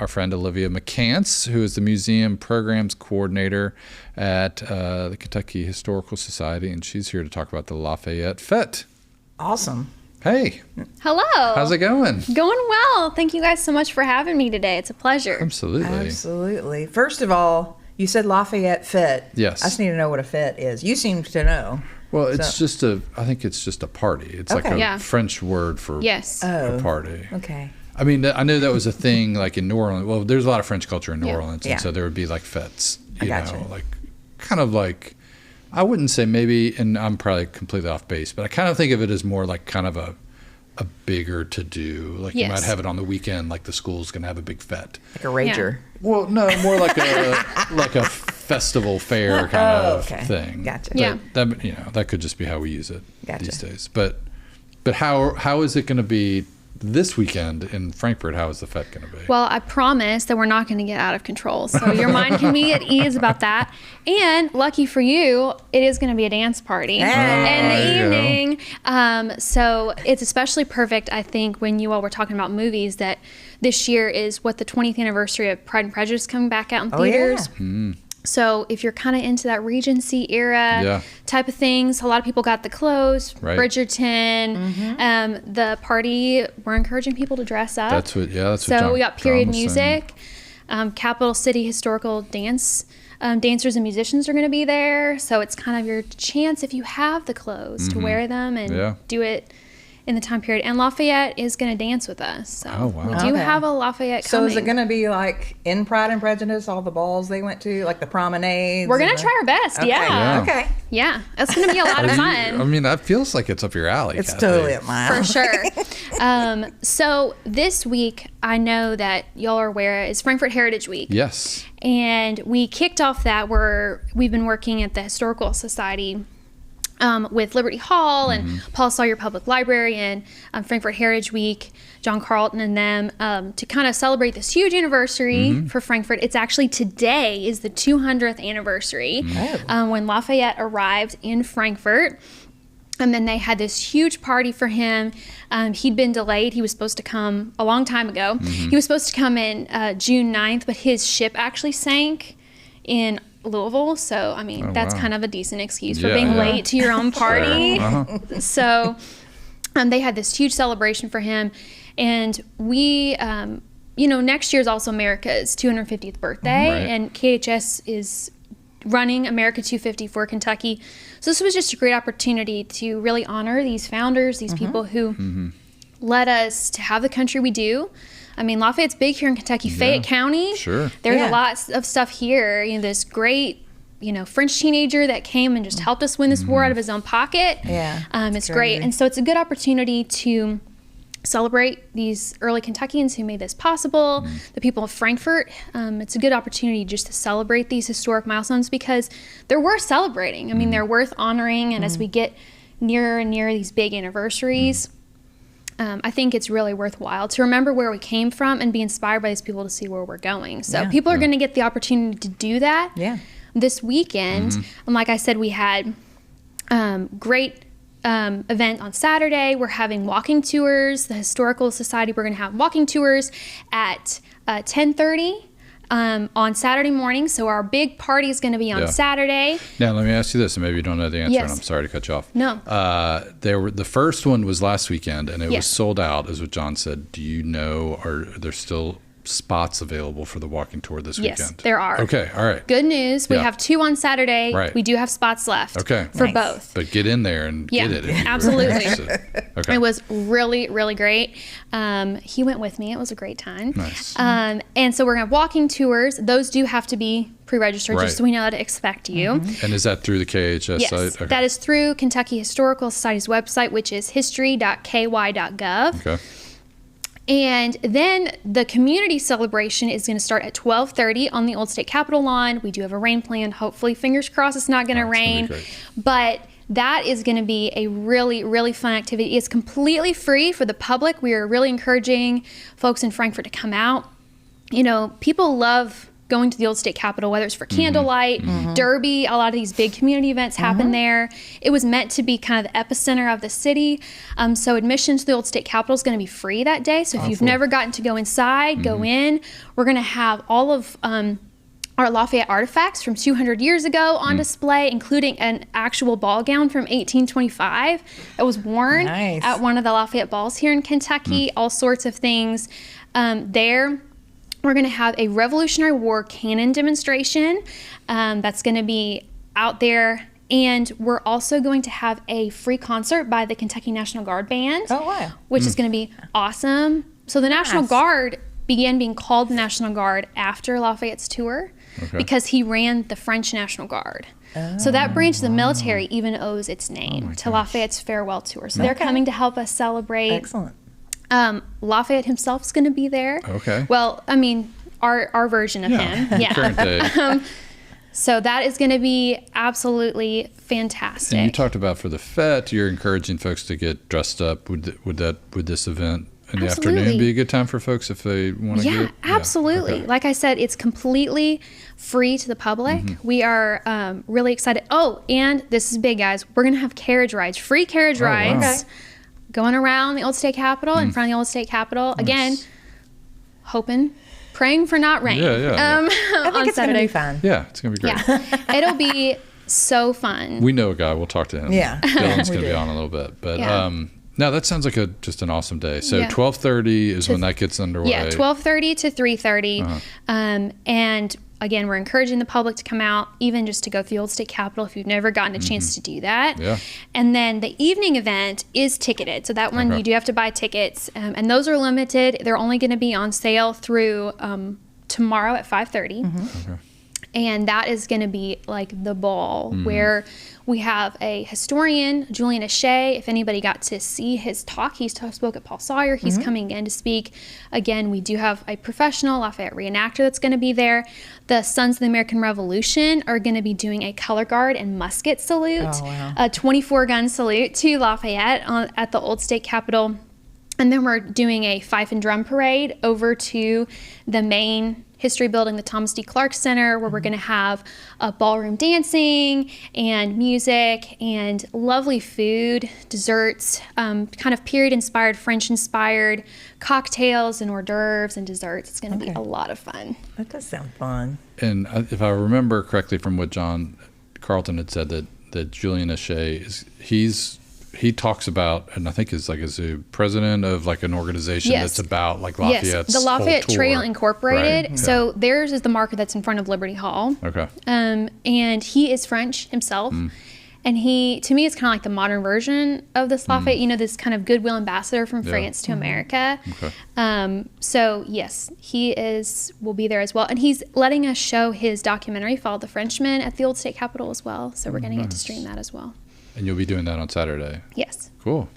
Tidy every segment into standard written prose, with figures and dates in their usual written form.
our friend Olivia McCants, who is the museum programs coordinator at the Kentucky Historical Society, and she's here to talk about the Lafayette Fête. Awesome. Hey. Hello. How's it going? Going well. Thank you guys so much for having me today. It's a pleasure. Absolutely. First of all, you said Lafayette Fête. Yes. I just need to know what a fête is. You seem to know. Well, it's I think it's just a party. It's like a French word for a party. Okay. I mean, I know that was a thing like in New Orleans. Well, there's a lot of French culture in New Orleans. And so there would be like fêtes, you know, like kind of like, I wouldn't say maybe, and I'm probably completely off base, but I kind of think of it as more like kind of a bigger to do. Like you might have it on the weekend, like the school's going to have a big fête. Like a rager. Yeah. Well, no, more like a festival fair kind of thing. Gotcha. But that could just be how we use it these days. But how is it going to be this weekend in Frankfort? How is the fête going to be? Well, I promise that we're not going to get out of control. So your mind can be at ease about that. And lucky for you, it is going to be a dance party in the evening. So it's especially perfect, I think, when you all were talking about movies, that this year is the 20th anniversary of Pride and Prejudice coming back out in theaters. Yeah. So if you're kind of into that Regency era type of things, a lot of people got the clothes, Bridgerton, the party. We're encouraging people to dress up. That's what So we got period music, Capital City historical dance. Dancers and musicians are going to be there. So it's kind of your chance, if you have the clothes, to wear them and do it in the time period. And Lafayette is going to dance with us. So we do have a Lafayette coming. So is it going to be like in Pride and Prejudice, all the balls they went to, like the promenades? We're going to try our best, Okay. Yeah, it's going to be a lot of fun. I mean, that feels like it's up your alley. It's totally up my alley. For sure. So this week, I know that y'all are aware, is Frankfort Heritage Week. Yes. And we kicked off that we've been working at the Historical Society with Liberty Hall and Paul Sawyer Public Library and Frankfort Heritage Week, John Carlton and them, to kind of celebrate this huge anniversary for Frankfort. It's actually today is the 200th anniversary when Lafayette arrived in Frankfort. And then they had this huge party for him. He'd been delayed. He was supposed to come a long time ago. He was supposed to come in June 9th, but his ship actually sank in Louisville, so I mean that's kind of a decent excuse for being late to your own party. So they had this huge celebration for him, and we next year is also America's 250th birthday, and KHS is running America 250 for Kentucky. So this was just a great opportunity to really honor these founders, these people who led us to have the country we do. I mean, Lafayette's big here in Kentucky, Fayette County. Sure. There's a lot of stuff here. You know, this great, French teenager that came and just helped us win this war out of his own pocket. Yeah. It's great. And so it's a good opportunity to celebrate these early Kentuckians who made this possible, the people of Frankfort. It's a good opportunity just to celebrate these historic milestones because they're worth celebrating. I mean, they're worth honoring. And as we get nearer and nearer these big anniversaries, I think it's really worthwhile to remember where we came from and be inspired by these people to see where we're going. So people are going to get the opportunity to do that this weekend. And like I said, we had great event on Saturday. We're having walking tours. The Historical Society, we're going to have walking tours at 10:30 on Saturday morning. So our big party is going to be on Saturday. Now, let me ask you this, and maybe you don't know the answer, and I'm sorry to cut you off. No. The first one was last weekend, and it was sold out, is what John said. Do you know, are there still spots available for the walking tour this weekend? Yes, there are. Okay, all right. Good news. We have 2 on Saturday. Right. We do have spots left for both. But get in there and get it. Absolutely. It was really, really great. He went with me. It was a great time. Nice. And so we're going to have walking tours. Those do have to be pre-registered just so we know how to expect you. And is that through the KHS site? Okay. That is through Kentucky Historical Society's website, which is history.ky.gov. Okay. And then the community celebration is going to start at 12:30 on the Old State Capitol lawn. We do have a rain plan. Hopefully, fingers crossed, it's not going to rain. But that is going to be a really, really fun activity. It's completely free for the public. We are really encouraging folks in Frankfort to come out. You know, people love going to the Old State Capitol, whether it's for candlelight, Derby, a lot of these big community events happen there. It was meant to be kind of the epicenter of the city. So admission to the Old State Capitol is going to be free that day. So if you've never gotten to go inside, go in. We're going to have all of our Lafayette artifacts from 200 years ago on display, including an actual ball gown from 1825 that was worn at one of the Lafayette balls here in Kentucky, all sorts of things there. We're going to have a Revolutionary War cannon demonstration that's going to be out there. And we're also going to have a free concert by the Kentucky National Guard Band, which is going to be awesome. So the National Guard began being called the National Guard after Lafayette's tour because he ran the French National Guard. So that branch of the military even owes its name to Lafayette's farewell tour. So they're coming to help us celebrate. Excellent. Lafayette himself is going to be there. Well, I mean, our version of him. Current day. So that is going to be absolutely fantastic. And you talked about for the fete, you're encouraging folks to get dressed up. Would this event in the afternoon be a good time for folks if they want to get? Yeah, absolutely. Like I said, it's completely free to the public. We are really excited. Oh, and this is big, guys. We're going to have carriage rides, free carriage rides going around the Old State Capitol, in front of the Old State Capitol. Again, praying for not rain. I think it's going to be fun. Yeah, it's going to be great. Yeah. It'll be so fun. We know a guy. We'll talk to him. Yeah. Dylan's going to be on a little bit. But no, that sounds like just an awesome day. So 12:30 is when that gets underway. Yeah, 12:30 to 3:30. And again, we're encouraging the public to come out, even just to go to the Old State Capitol if you've never gotten a chance to do that. And then the evening event is ticketed. So that one, you do have to buy tickets. And those are limited. They're only going to be on sale through tomorrow at 5:30. And that is going to be like the ball where we have a historian, Julian O'Shea. If anybody got to see his talk, he spoke at Paul Sawyer. He's coming in to speak. Again, we do have a professional Lafayette reenactor that's going to be there. The Sons of the American Revolution are going to be doing a color guard and musket salute, a 24-gun salute to Lafayette at the Old State Capitol. And then we're doing a fife and drum parade over to the main history building, the Thomas D. Clark Center, where we're going to have ballroom dancing and music and lovely food, desserts, kind of period-inspired, French-inspired cocktails and hors d'oeuvres and desserts. It's going to be a lot of fun. That does sound fun. And if I remember correctly from what John Carlton had said, that Julian O'Shea he talks about, and I think is the president of like an organization that's about like Lafayette's the Lafayette whole tour. Trail Incorporated. Right. So theirs is the marker that's in front of Liberty Hall. And he is French himself. And to me, it's kind of like the modern version of this Lafayette, this kind of goodwill ambassador from France to America. So yes, will be there as well. And he's letting us show his documentary, Follow the Frenchman, at the Old State Capitol as well. So we're going to get to stream that as well. And you'll be doing that on Saturday. Yes. Cool.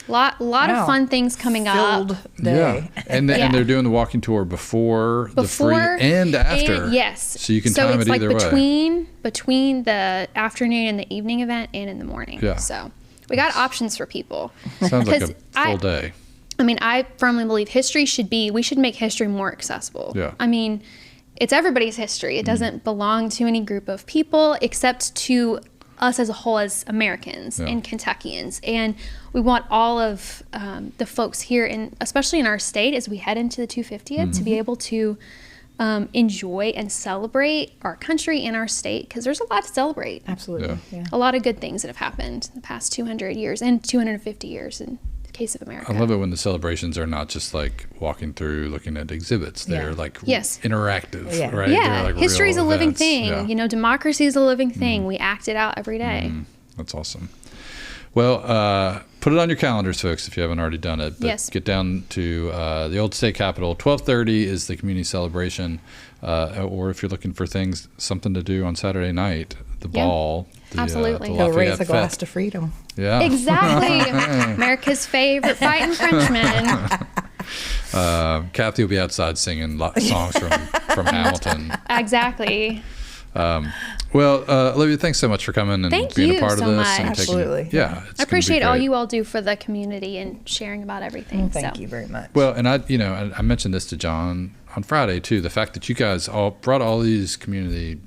Lot of fun things coming Filled up. day. And they're doing the walking tour before the free and after. Yes. So you can time it either way. Between the afternoon and the evening event and in the morning. Yeah. So we got options for people. Sounds like a full day. I mean, I firmly believe we should make history more accessible. Yeah. I mean, it's everybody's history. It doesn't belong to any group of people except to us as a whole, as Americans and Kentuckians. And we want all of the folks here, especially in our state, as we head into the 250th, to be able to enjoy and celebrate our country and our state, because there's a lot to celebrate. Absolutely. A lot of good things that have happened in the past 200 years and 250 years in the case of America. I love it when the celebrations are not just like walking through looking at exhibits. They're like interactive, right? Yeah, like history is a living events. thing. Democracy is a living thing. We act it out every day. That's awesome. Well, put it on your calendars, folks, if you haven't already done it. But get down to the Old State Capitol. 12:30 is the community celebration. Or if you're looking for something to do on Saturday night, the ball. Absolutely. Go raise a glass to freedom. Yeah. Exactly. America's favorite fighting Frenchman. Kathy will be outside singing songs from Hamilton. Exactly. Well, Olivia, thanks so much for coming and being a part of this. Much. And Absolutely. I appreciate all you all do for the community and sharing about everything. Thank you very much. Well, and I mentioned this to John on Friday too. The fact that you guys all brought all these community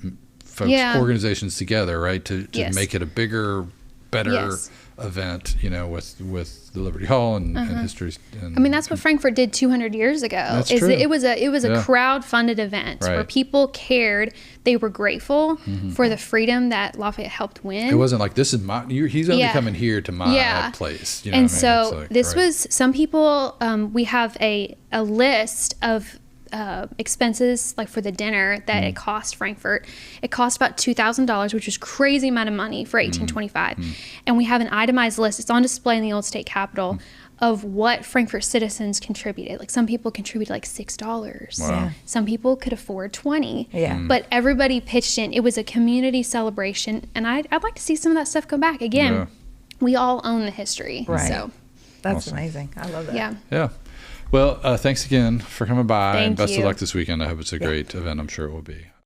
folks, organizations together, right, to make it a bigger, better event, with the Liberty Hall and history. And, I mean, that's what Frankfort did 200 years ago. That's true. It was a crowd-funded event where people cared. They were grateful for the freedom that Lafayette helped win. It wasn't like, this is he's only coming here to my place. You know and what I mean? so like, this was, some people, we have a list of expenses, like for the dinner that it cost Frankfort. It cost about $2,000, which was crazy amount of money for 1825. And we have an itemized list. It's on display in the old state capitol of what Frankfort citizens contributed. Like some people contributed like $6. Wow. Yeah. Some people could afford $20. Yeah. But everybody pitched in. It was a community celebration, and I'd like to see some of that stuff come back again. We all own the history. Right. So that's amazing. I love that. Yeah. Well, thanks again for coming by, and best you. of luck this weekend. I hope it's a great event. I'm sure it will be.